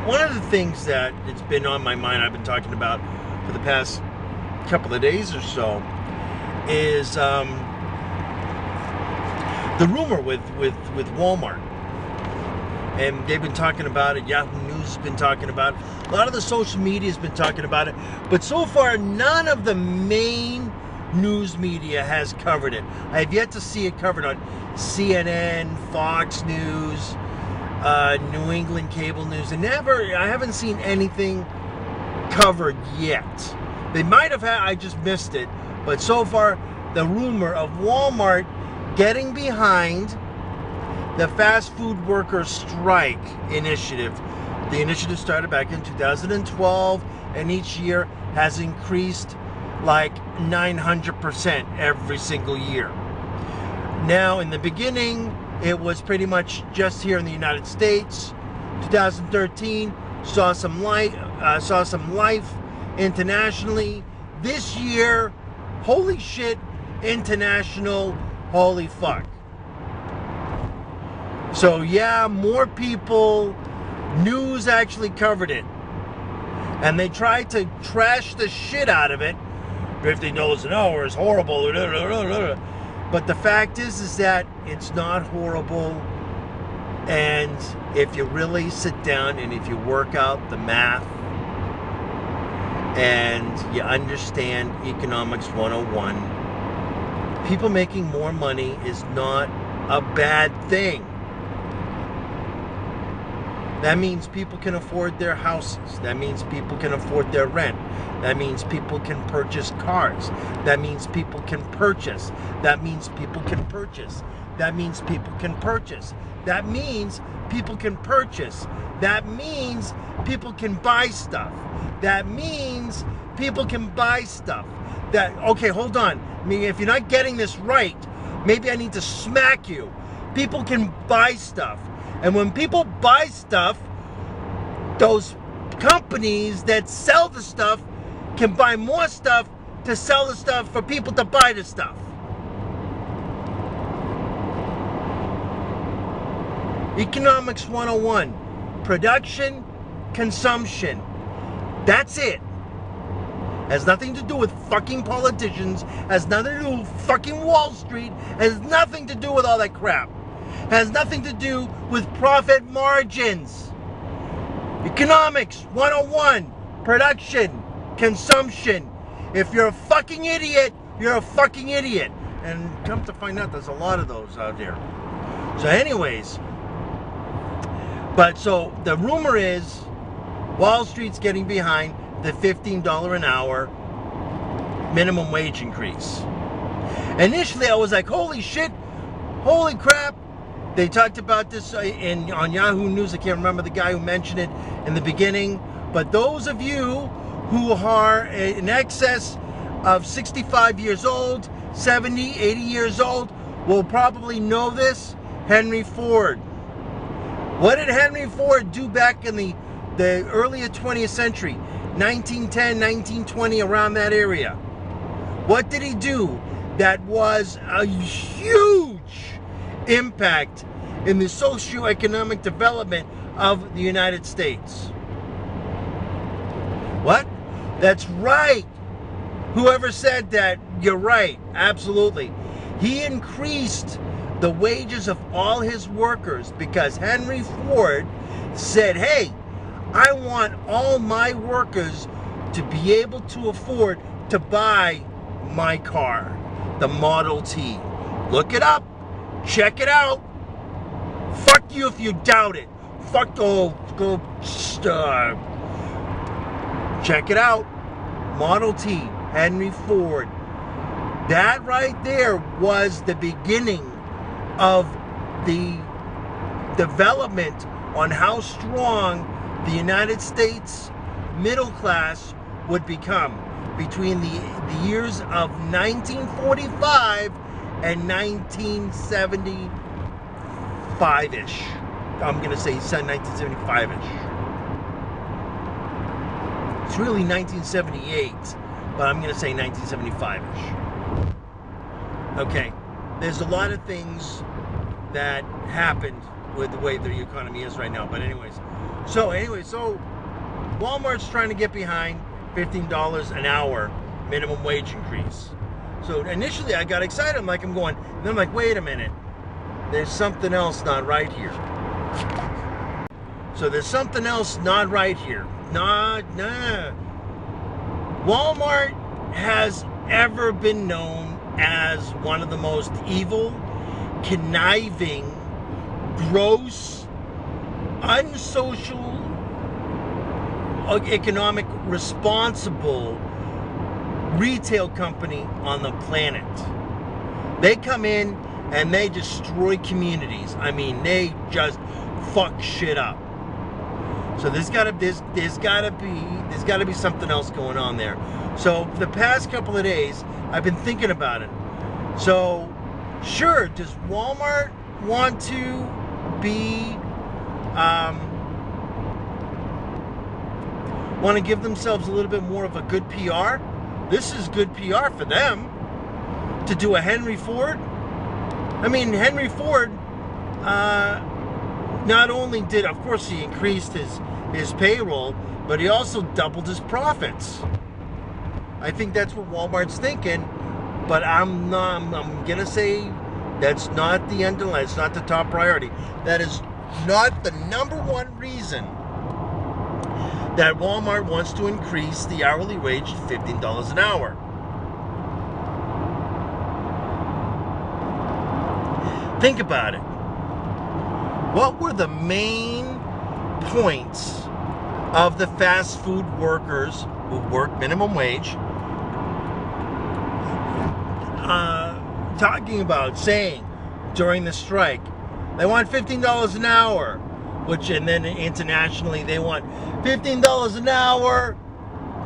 one of the things that it's been on my mind, I've been talking about for the past couple of days or so, is the rumor with Walmart. And they've been talking about it. Yahoo News has been talking about it. A lot of the social media has been talking about it. But so far, none of the main news media has covered it. I have yet to see it covered on CNN, Fox News, New England Cable News. I haven't seen anything covered yet. They might have had, I just missed it. But so far, the rumor of Walmart getting behind the fast food worker strike initiative. The initiative started back in 2012, and each year has increased like 900% every single year. Now, in the beginning, it was pretty much just here in the United States. 2013 saw some life internationally. This year, holy shit, international, holy fuck. So yeah, more people, news actually covered it. And they tried to trash the shit out of it. $50 an hour is horrible. But the fact is that it's not horrible. And if you really sit down and if you work out the math and you understand Economics 101, people making more money is not a bad thing. That means people can afford their houses. That means people can afford their rent. That means people can purchase cars. That means people can purchase. That means people can purchase. That means people can purchase. That means people can purchase. That means people can buy stuff. That means people can buy stuff. Okay, hold on. I mean, if you're not getting this right, maybe I need to smack you. People can buy stuff. And when people buy stuff, those companies that sell the stuff can buy more stuff to sell the stuff for people to buy the stuff. Economics 101. Production, consumption. That's it. Has nothing to do with fucking politicians. Has nothing to do with fucking Wall Street. Has nothing to do with all that crap. Has nothing to do with profit margins. Economics 101. Production, consumption. If you're a fucking idiot, you're a fucking idiot. And come to find out, there's a lot of those out there. So anyways, but so the rumor is Wall Street's getting behind the $15 an hour minimum wage increase. Initially, I was like, holy shit, holy crap. They talked about this on Yahoo News. I can't remember the guy who mentioned it in the beginning. But those of you who are in excess of 65 years old, 70, 80 years old, will probably know this. Henry Ford. What did Henry Ford do back in the earlier 20th century? 1910, 1920, around that area. What did he do that was a huge impact in the socio-economic development of the United States? What? That's right. Whoever said that, you're right. Absolutely. He increased the wages of all his workers because Henry Ford said, hey, I want all my workers to be able to afford to buy my car, the Model T. Look it up. Check it out. Fuck you if you doubt it. Check it out. Model T, Henry Ford. That right there was the beginning of the development on how strong the United States middle class would become between the years of 1945 and 1975-ish. I'm going to say 1975-ish. It's really 1978, but I'm going to say 1975-ish. Okay, there's a lot of things that happened with the way the economy is right now. But anyways, So anyway, so Walmart's trying to get behind $15 an hour minimum wage increase. So initially I got excited. I'm going, and then I'm like, wait a minute. There's something else not right here. So there's something else not right here. Nah. Walmart has ever been known as one of the most evil, conniving, gross, unsocial, economic responsible retail company on the planet. They come in and they destroy communities. I mean, they just fuck shit up. So there's gotta be something else going on there. So for the past couple of days, I've been thinking about it. So sure, does Walmart want to be want to give themselves a little bit more of a good PR? This is good PR for them to do a Henry Ford. I mean, Henry Ford not only did, of course, he increased his payroll, but he also doubled his profits. I think that's what Walmart's thinking, but I'm gonna say that's not the underline. It's not the top priority. That is not the number one reason that Walmart wants to increase the hourly wage to $15 an hour. Think about it. What were the main points of the fast food workers who work minimum wage talking about, saying during the strike? They want $15 an hour, which, and then internationally they want $15 an hour,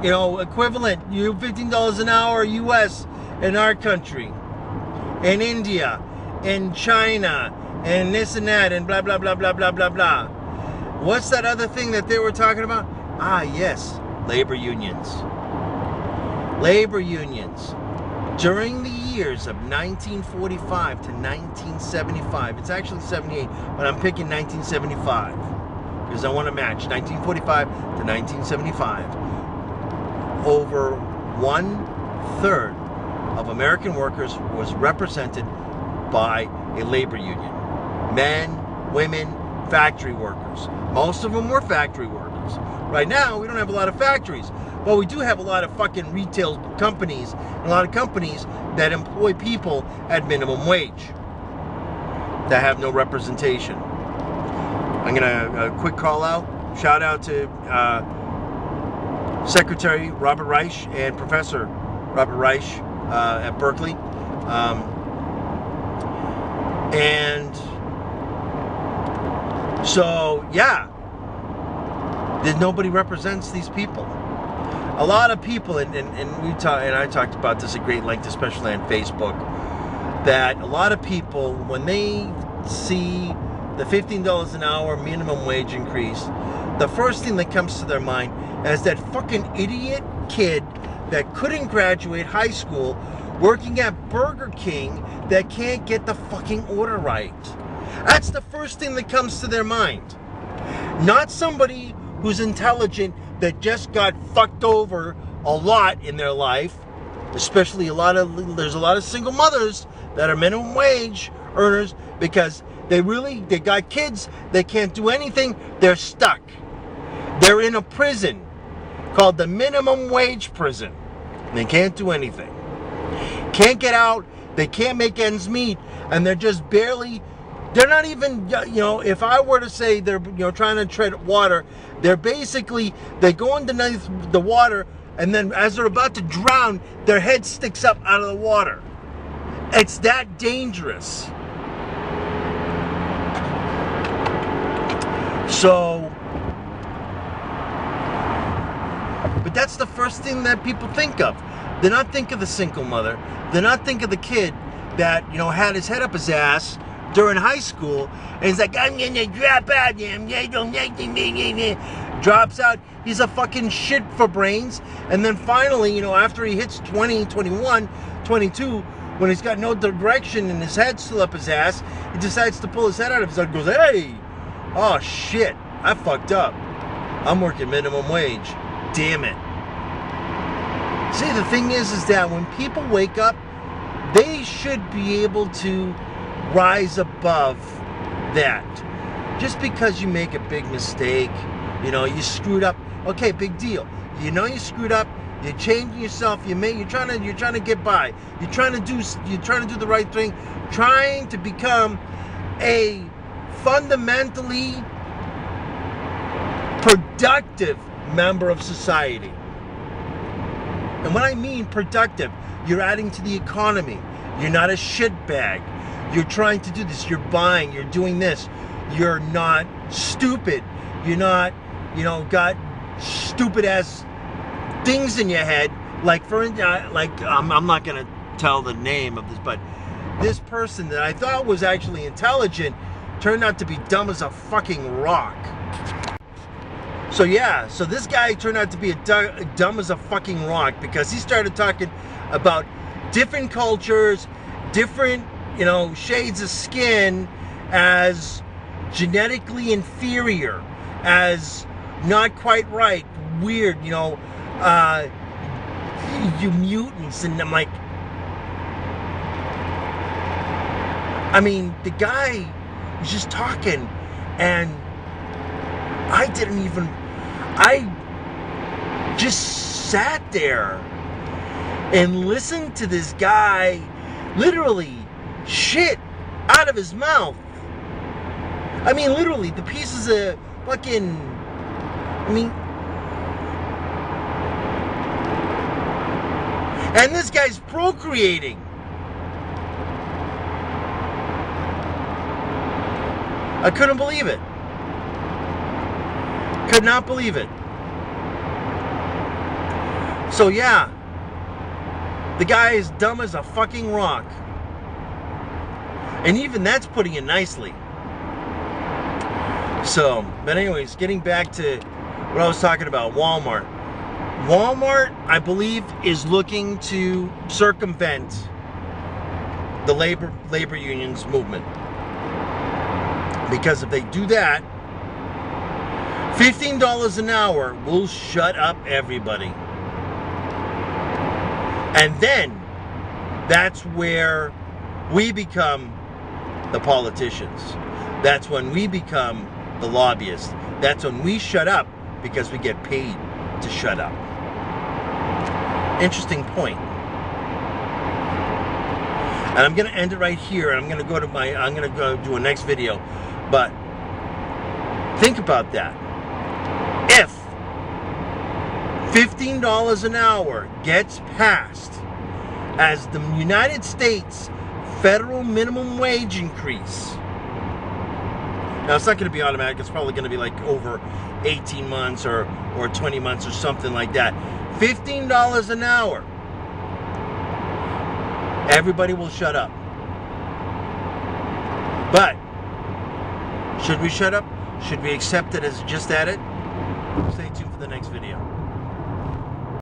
you know, equivalent, $15 an hour US in our country, in India, in China, and this and that, and blah, blah, blah, blah, blah, blah, blah. What's that other thing that they were talking about? Ah, yes, labor unions. Labor unions. During the years of 1945 to 1975, it's actually 78, but I'm picking 1975 because I want to match 1945 to 1975. Over 1/3 of American workers was represented by a labor union. Men, women, factory workers. Most of them were factory workers. Right now, we don't have a lot of factories. Well, we do have a lot of fucking retail companies, and a lot of companies that employ people at minimum wage that have no representation. I'm gonna quick call out, shout out to Secretary Robert Reich and Professor Robert Reich at Berkeley. And so, yeah, nobody represents these people. A lot of people, and I talked about this at great length, especially on Facebook, that a lot of people, when they see the $15 an hour minimum wage increase, the first thing that comes to their mind is that fucking idiot kid that couldn't graduate high school working at Burger King that can't get the fucking order right. That's the first thing that comes to their mind. Not somebody who's intelligent that just got fucked over a lot in their life, especially there's a lot of single mothers that are minimum wage earners because they got kids, they can't do anything, they're stuck. They're in a prison called the minimum wage prison. They can't do anything. Can't get out, they can't make ends meet, and they're just barely, they're not even, if I were to say they're, trying to tread water, they go underneath the water, and then as they're about to drown, their head sticks up out of the water. It's that dangerous. So, but that's the first thing that people think of. They're not think of the single mother. They're not think of the kid that, had his head up his ass during high school, and he's like, I'm gonna drop out, drops out. He's a fucking shit for brains. And then finally, after he hits 20, 21, 22, when he's got no direction and his head's still up his ass, he decides to pull his head out of his head and goes, hey, oh shit, I fucked up. I'm working minimum wage. Damn it. See, the thing is that when people wake up, they should be able to rise above that. Just because you make a big mistake, you know, you screwed up. Okay, big deal. You know you screwed up. You're changing yourself. You're trying to get by. You're trying to do the right thing. Trying to become a fundamentally productive member of society. And when I mean productive, you're adding to the economy. You're not a shitbag. You're trying to do this. You're buying. You're doing this. You're not stupid. You're not, got stupid ass things in your head. Like I'm not gonna tell the name of this, but this person that I thought was actually intelligent turned out to be dumb as a fucking rock. So yeah, so this guy turned out to be dumb as a fucking rock because he started talking about different cultures, different, shades of skin as genetically inferior, as not quite right, weird, you mutants. And I'm like, I mean, the guy was just talking, and I just sat there and listened to this guy literally shit out of his mouth. I mean, literally, the pieces of fucking, and this guy's procreating. I couldn't believe it. Could not believe it. So yeah, the guy is dumb as a fucking rock. And even that's putting it nicely. So, but anyways, getting back to what I was talking about, Walmart. Walmart, I believe, is looking to circumvent the labor unions movement. Because if they do that, $15 an hour will shut up everybody. And then that's where we become the politicians. That's when we become the lobbyists. That's when we shut up because we get paid to shut up. Interesting point. And I'm going to end it right here. I'm going to go do a next video. But think about that. If $15 an hour gets passed as the United States federal minimum wage increase, now it's not going to be automatic. It's probably going to be like over 18 months or 20 months or something like that. $15 an hour. Everybody will shut up. But should we shut up? Should we accept it as just at it? Stay tuned for the next video.